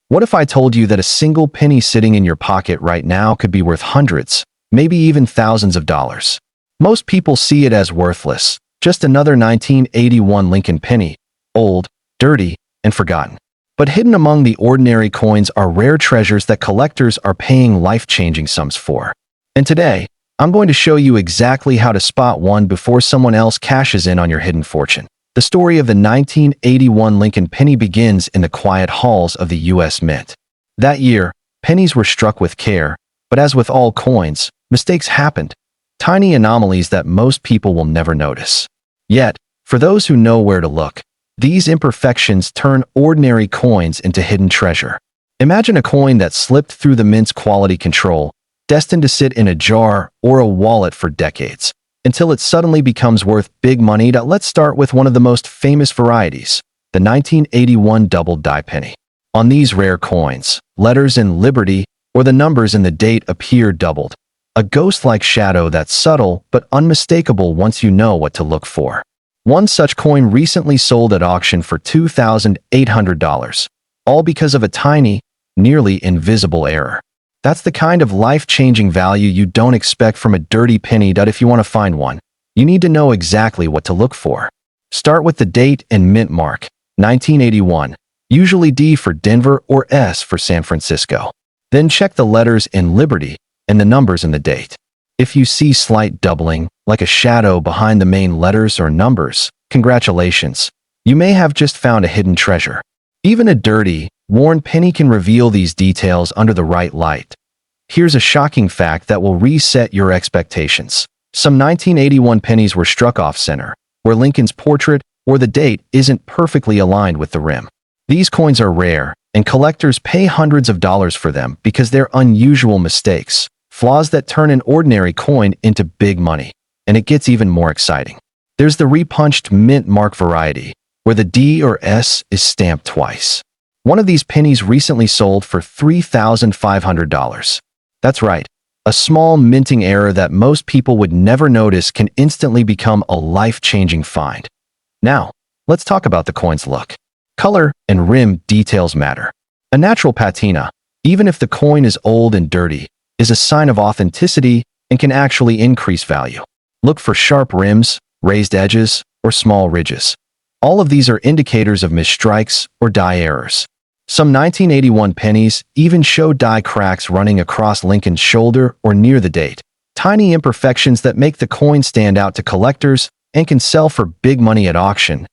A: What if I told you that a single penny sitting in your pocket right now could be worth hundreds, maybe even thousands of dollars? Most people see it as worthless, just another 1981 Lincoln penny, old, dirty, and forgotten. But hidden among the ordinary coins are rare treasures that collectors are paying life-changing sums for. And today, I'm going to show you exactly how to spot one before someone else cashes in on your hidden fortune. The story of the 1981 Lincoln penny begins in the quiet halls of the U.S. Mint. That year, pennies were struck with care, but as with all coins, mistakes happened. Tiny anomalies that most people will never notice. Yet, for those who know where to look, these imperfections turn ordinary coins into hidden treasure. Imagine a coin that slipped through the mint's quality control, destined to sit in a jar or a wallet for decades, until it suddenly becomes worth big money. Let's start with one of the most famous varieties, the 1981 doubled die penny. On these rare coins, letters in Liberty or the numbers in the date appear doubled, a ghost-like shadow that's subtle but unmistakable once you know what to look for. One such coin recently sold at auction for $2,800, all because of a tiny, nearly invisible error. That's the kind of life-changing value you don't expect from a dirty penny. If you want to find one, you need to know exactly what to look for. Start with the date and mint mark, 1981, usually D for Denver or S for San Francisco. Then check the letters in Liberty and the numbers in the date. If you see slight doubling, like a shadow behind the main letters or numbers, congratulations, you may have just found a hidden treasure. Even a dirty, worn penny can reveal these details under the right light. Here's a shocking fact that will reset your expectations. Some 1981 pennies were struck off-center, where Lincoln's portrait or the date isn't perfectly aligned with the rim. These coins are rare, and collectors pay hundreds of dollars for them because they're unusual mistakes, flaws that turn an ordinary coin into big money. And it gets even more exciting. There's the repunched mint mark variety, where the D or S is stamped twice. One of these pennies recently sold for $3,500. That's right. A small minting error that most people would never notice can instantly become a life-changing find. Now, let's talk about the coin's look. Color and rim details matter. A natural patina, even if the coin is old and dirty, is a sign of authenticity and can actually increase value. Look for sharp rims, raised edges, or small ridges. All of these are indicators of misstrikes or die errors. Some 1981 pennies even show die cracks running across Lincoln's shoulder or near the date, tiny imperfections that make the coin stand out to collectors and can sell for big money at auction.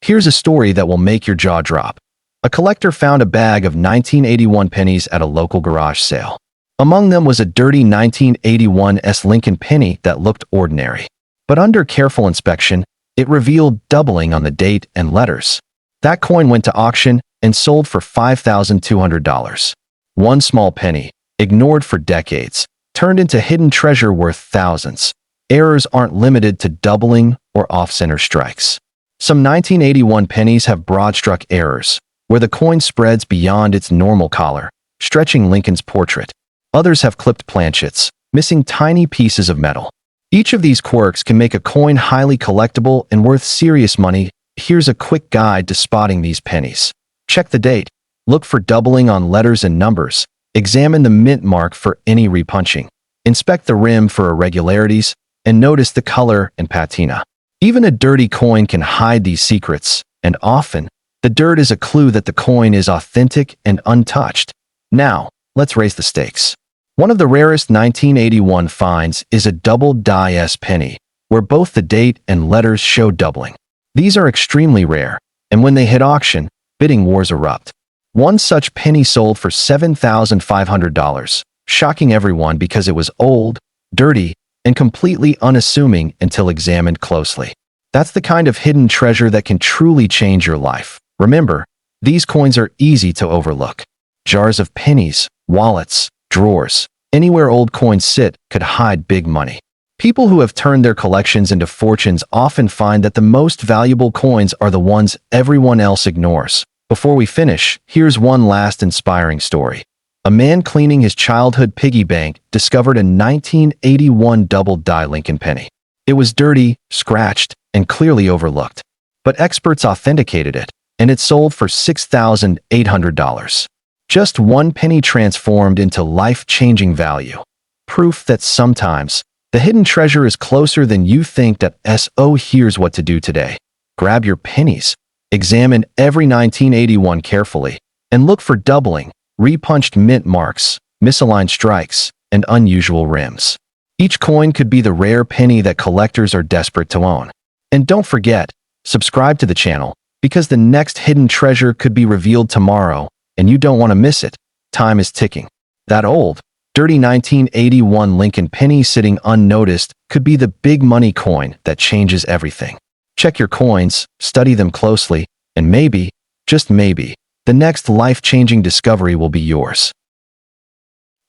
A: Here's a story that will make your jaw drop. A collector found a bag of 1981 pennies at a local garage sale. Among them was a dirty 1981 Lincoln penny that looked ordinary. But under careful inspection, it revealed doubling on the date and letters. That coin went to auction and sold for $5,200. One small penny, ignored for decades, turned into hidden treasure worth thousands. Errors aren't limited to doubling or off-center strikes. Some 1981 pennies have broad-struck errors, where the coin spreads beyond its normal collar, stretching Lincoln's portrait. Others have clipped planchets, missing tiny pieces of metal. Each of these quirks can make a coin highly collectible and worth serious money. Here's a quick guide to spotting these pennies. Check the date. Look for doubling on letters and numbers. Examine the mint mark for any repunching. Inspect the rim for irregularities, and notice the color and patina. Even a dirty coin can hide these secrets, and often, the dirt is a clue that the coin is authentic and untouched. Now, let's raise the stakes. One of the rarest 1981 finds is a Doubled Die penny, where both the date and letters show doubling. These are extremely rare, and when they hit auction, bidding wars erupt. One such penny sold for $7,500, shocking everyone because it was old, dirty, and completely unassuming until examined closely. That's the kind of hidden treasure that can truly change your life. Remember, these coins are easy to overlook. Jars of pennies, wallets, drawers, anywhere old coins sit could hide big money. People who have turned their collections into fortunes often find that the most valuable coins are the ones everyone else ignores. Before we finish, here's one last inspiring story. A man cleaning his childhood piggy bank discovered a 1981 Doubled Die Lincoln penny. It was dirty, scratched, and clearly overlooked. But experts authenticated it, and it sold for $6,800. Just one penny transformed into life-changing value. Proof that sometimes, the hidden treasure is closer than you think. So here's what to do today. Grab your pennies, examine every 1981 carefully, and look for doubling, repunched mint marks, misaligned strikes, and unusual rims. Each coin could be the rare penny that collectors are desperate to own. And don't forget, subscribe to the channel, because the next hidden treasure could be revealed tomorrow, and you don't want to miss it. Time is ticking. That old, dirty 1981 Lincoln penny sitting unnoticed could be the big money coin that changes everything. Check your coins, study them closely, and maybe, just maybe, the next life-changing discovery will be yours.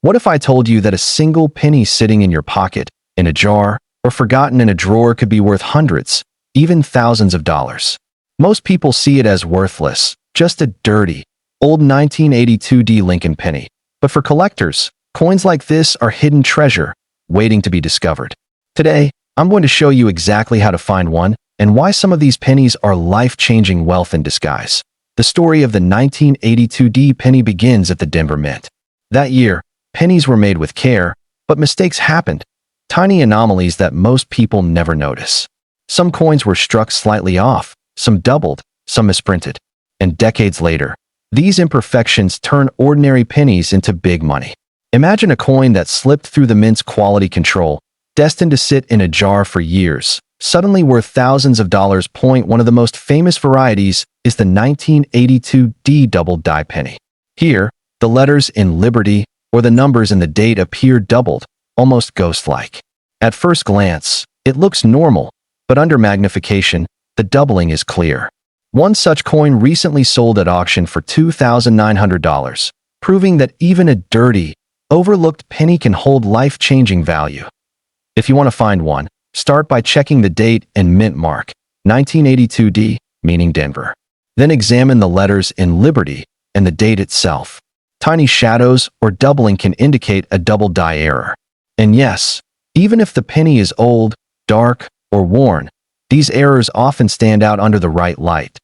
A: What if I told you that a single penny sitting in your pocket, in a jar, or forgotten in a drawer could be worth hundreds, even thousands of dollars? Most people see it as worthless, just a dirty, old 1982 Lincoln penny. But for collectors, coins like this are hidden treasure, waiting to be discovered. Today, I'm going to show you exactly how to find one and why some of these pennies are life-changing wealth in disguise. The story of the 1982 penny begins at the Denver Mint. That year, pennies were made with care, but mistakes happened. Tiny anomalies that most people never notice. Some coins were struck slightly off, some doubled, some misprinted. And decades later, these imperfections turn ordinary pennies into big money. Imagine a coin that slipped through the mint's quality control, destined to sit in a jar for years, suddenly worth thousands of dollars. One of the most famous varieties is the 1982 Doubled Die penny. Here, the letters in Liberty or the numbers in the date appear doubled, almost ghost-like. At first glance, it looks normal, But under magnification, the doubling is clear. One such coin recently sold at auction for $2,900, proving that even a dirty, overlooked penny can hold life-changing value. If you want to find one, start by checking the date and mint mark, 1982D, meaning Denver. Then examine the letters in Liberty and the date itself. Tiny shadows or doubling can indicate a double die error. And yes, even if the penny is old, dark, or worn, these errors often stand out under the right light.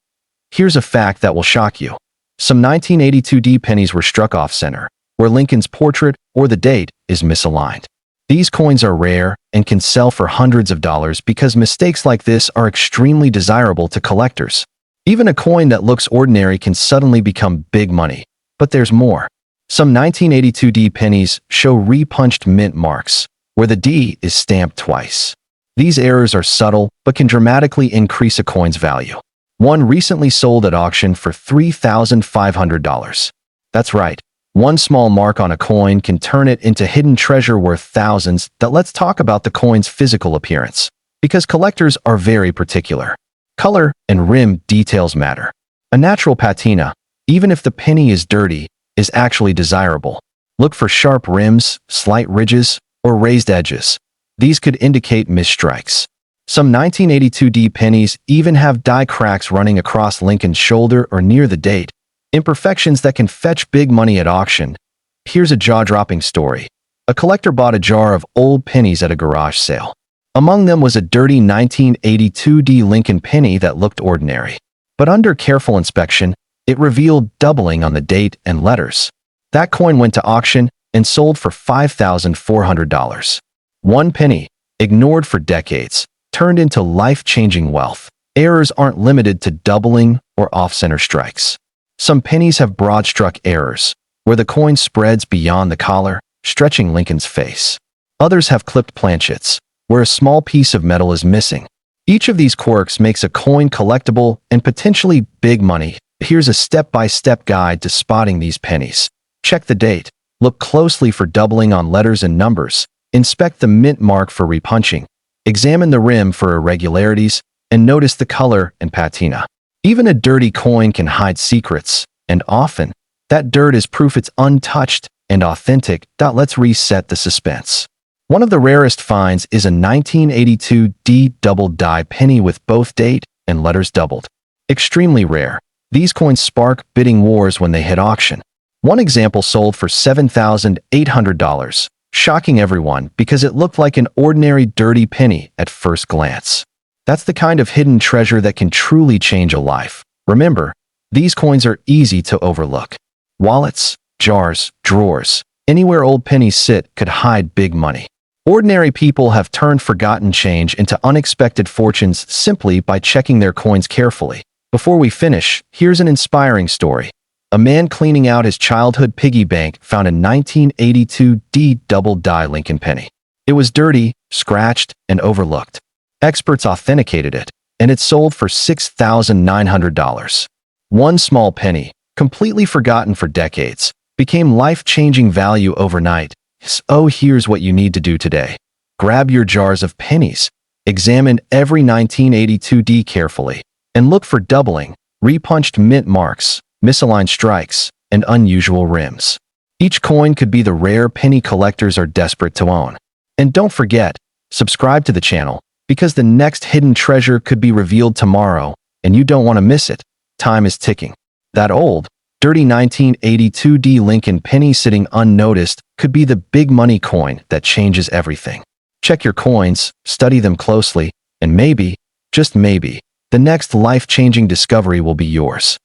A: Here's a fact that will shock you. Some 1982D pennies were struck off-center, where Lincoln's portrait or the date is misaligned. These coins are rare and can sell for hundreds of dollars because mistakes like this are extremely desirable to collectors. Even a coin that looks ordinary can suddenly become big money. But there's more. Some 1982D pennies show repunched mint marks, where the D is stamped twice. These errors are subtle but can dramatically increase a coin's value. One recently sold at auction for $3,500. That's right. One small mark on a coin can turn it into hidden treasure worth thousands. Let's talk about the coin's physical appearance, because collectors are very particular. Color and rim details matter. A natural patina, even if the penny is dirty, is actually desirable. Look for sharp rims, slight ridges, or raised edges. These could indicate misstrikes. Some 1982D pennies even have die cracks running across Lincoln's shoulder or near the date, imperfections that can fetch big money at auction. Here's a jaw-dropping story. A collector bought a jar of old pennies at a garage sale. Among them was a dirty 1982D Lincoln penny that looked ordinary. But under careful inspection, it revealed doubling on the date and letters. That coin went to auction and sold for $5,400. One penny, ignored for decades, turned into life-changing wealth. Errors aren't limited to doubling or off-center strikes. Some pennies have broad-struck errors, where the coin spreads beyond the collar, stretching Lincoln's face. Others have clipped planchets, where a small piece of metal is missing. Each of these quirks makes a coin collectible and potentially big money. Here's a step-by-step guide to spotting these pennies. Check the date. Look closely for doubling on letters and numbers. Inspect the mint mark for repunching. Examine the rim for irregularities, and notice the color and patina. Even a dirty coin can hide secrets, and often, that dirt is proof it's untouched and authentic. Let's reset the suspense. One of the rarest finds is a 1982D doubled die penny with both date and letters doubled. Extremely rare. These coins spark bidding wars when they hit auction. One example sold for $7,800, shocking everyone because it looked like an ordinary dirty penny at first glance. That's the kind of hidden treasure that can truly change a life. Remember, these coins are easy to overlook. Wallets, jars, drawers, anywhere old pennies sit could hide big money. Ordinary people have turned forgotten change into unexpected fortunes simply by checking their coins carefully. Before we finish, here's an inspiring story. A man cleaning out his childhood piggy bank found a 1982D double die Lincoln penny. It was dirty, scratched, and overlooked. Experts authenticated it, and it sold for $6,900. One small penny, completely forgotten for decades, became life-changing value overnight. So here's what you need to do today. Grab your jars of pennies, examine every 1982D carefully, and look for doubling, repunched mint marks, misaligned strikes, and unusual rims. Each coin could be the rare penny collectors are desperate to own. And don't forget, subscribe to the channel, because the next hidden treasure could be revealed tomorrow, and you don't want to miss it. Time is ticking. That old, dirty 1982D Lincoln penny sitting unnoticed could be the big money coin that changes everything. Check your coins, study them closely, and maybe, just maybe, the next life-changing discovery will be yours.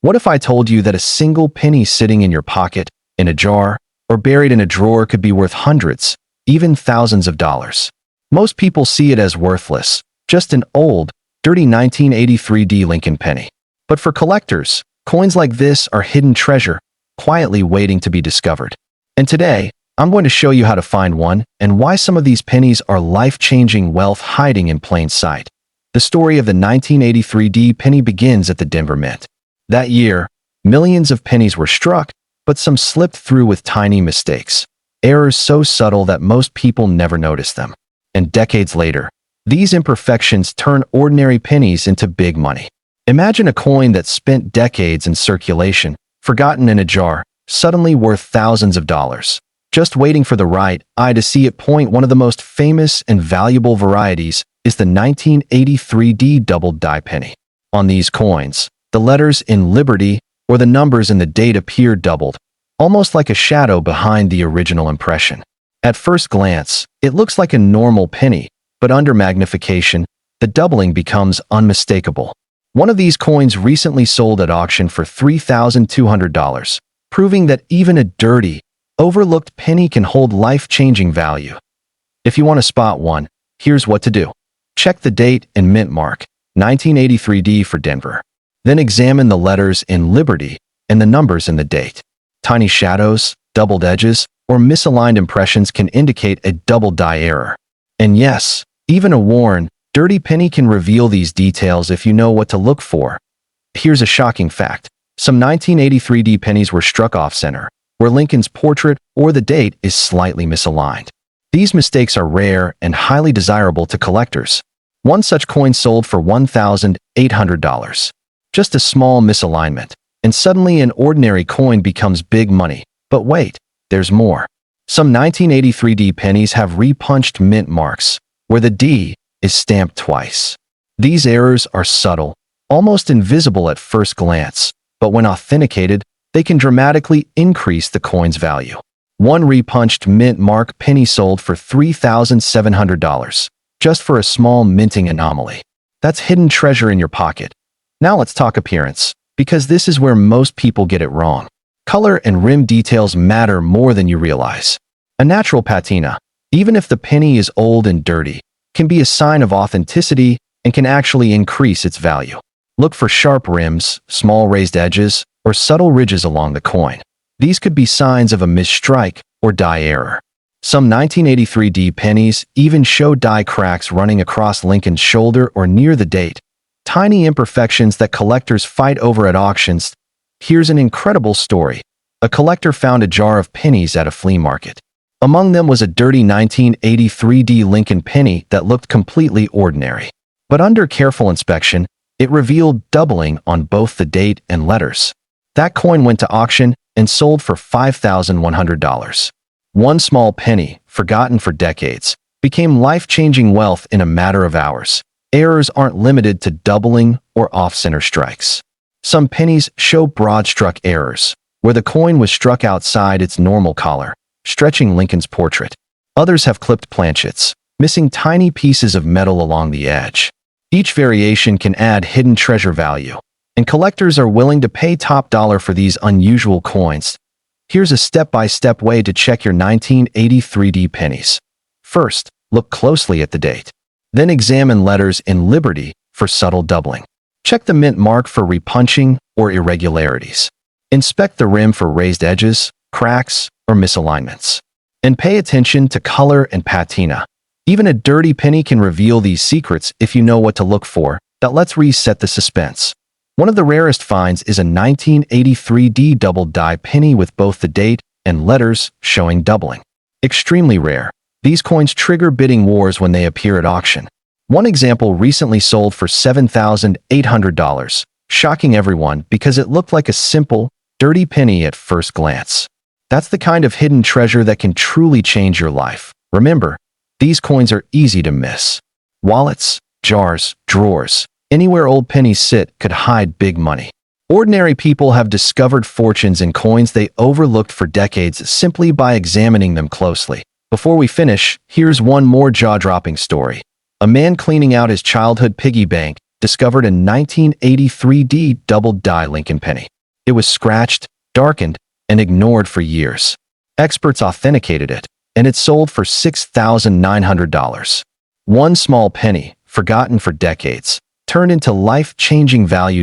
A: What if I told you that a single penny sitting in your pocket, in a jar, or buried in a drawer could be worth hundreds, even thousands of dollars? Most people see it as worthless, just an old, dirty 1983D Lincoln penny. But for collectors, coins like this are hidden treasure, quietly waiting to be discovered. And today, I'm going to show you how to find one and why some of these pennies are life-changing wealth hiding in plain sight. The story of the 1983D penny begins at the Denver Mint. That year, millions of pennies were struck, but some slipped through with tiny mistakes, errors so subtle that most people never noticed them. And decades later, These imperfections turn ordinary pennies into big money. Imagine a coin that spent decades in circulation, forgotten in a jar, suddenly worth thousands of dollars, just waiting for the right eye to see it point. One of the most famous and valuable varieties is the 1983 Doubled Die penny. On these coins, the letters in Liberty or the numbers in the date appear doubled, almost like a shadow behind the original impression. At first glance, it looks like a normal penny, but under magnification, the doubling becomes unmistakable. One of these coins recently sold at auction for $3,200, proving that even a dirty, overlooked penny can hold life-changing value. If you want to spot one, here's what to do. Check the date and mint mark, 1983 for Denver. Then examine the letters in Liberty and the numbers in the date. Tiny shadows, doubled edges, or misaligned impressions can indicate a double die error. And yes, even a worn, dirty penny can reveal these details if you know what to look for. Here's a shocking fact. Some 1983 pennies were struck off-center, where Lincoln's portrait or the date is slightly misaligned. These mistakes are rare and highly desirable to collectors. One such coin sold for $1,800. Just a small misalignment, and suddenly an ordinary coin becomes big money. But wait, there's more. Some 1983 pennies have repunched mint marks, where the D is stamped twice. These errors are subtle, almost invisible at first glance, but when authenticated, they can dramatically increase the coin's value. One repunched mint mark penny sold for $3,700, just for a small minting anomaly. That's hidden treasure in your pocket. Now let's talk appearance, because this is where most people get it wrong. Color and rim details matter more than you realize. A natural patina, even if the penny is old and dirty, can be a sign of authenticity and can actually increase its value. Look for sharp rims, small raised edges, or subtle ridges along the coin. These could be signs of a misstrike or die error. Some 1983 pennies even show die cracks running across Lincoln's shoulder or near the date, tiny imperfections that collectors fight over at auctions. Here's an incredible story. A collector found a jar of pennies at a flea market. Among them was a dirty 1983 Lincoln penny that looked completely ordinary. But under careful inspection, it revealed doubling on both the date and letters. That coin went to auction and sold for $5,100. One small penny, forgotten for decades, became life-changing wealth in a matter of hours. Errors aren't limited to doubling or off-center strikes. Some pennies show broad-struck errors, where the coin was struck outside its normal collar, stretching Lincoln's portrait. Others have clipped planchets, missing tiny pieces of metal along the edge. Each variation can add hidden treasure value, and collectors are willing to pay top dollar for these unusual coins. Here's a step-by-step way to check your 1983 pennies. First, look closely at the date. Then examine letters in Liberty for subtle doubling. Check the mint mark for repunching or irregularities. Inspect the rim for raised edges, cracks, or misalignments. And pay attention to color and patina. Even a dirty penny can reveal these secrets if you know what to look for. Now let's reset the suspense. One of the rarest finds is a 1983 Doubled Die penny with both the date and letters showing doubling. Extremely rare. These coins trigger bidding wars when they appear at auction. One example recently sold for $7,800, shocking everyone because it looked like a simple, dirty penny at first glance. That's the kind of hidden treasure that can truly change your life. Remember, these coins are easy to miss. Wallets, jars, drawers, anywhere old pennies sit could hide big money. Ordinary people have discovered fortunes in coins they overlooked for decades simply by examining them closely. Before we finish, here's one more jaw-dropping story. A man cleaning out his childhood piggy bank discovered a 1983 Doubled Die Lincoln penny. It was scratched, darkened, and ignored for years. Experts authenticated it, and it sold for $6,900. One small penny, forgotten for decades, turned into life-changing value.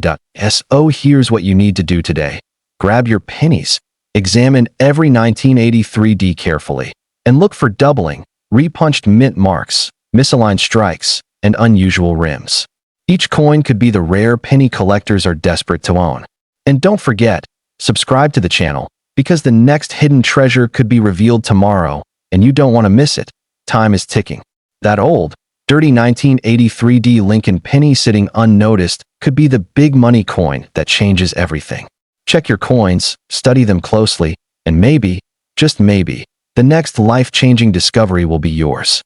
A: So here's what you need to do today. Grab your pennies, examine every 1983 carefully, and look for doubling, repunched mint marks, misaligned strikes, and unusual rims. Each coin could be the rare penny collectors are desperate to own. And don't forget, subscribe to the channel, because the next hidden treasure could be revealed tomorrow, and you don't want to miss it. Time is ticking. That old, dirty 1983 Lincoln penny sitting unnoticed could be the big money coin that changes everything. Check your coins, study them closely, and maybe, just maybe, the next life-changing discovery will be yours.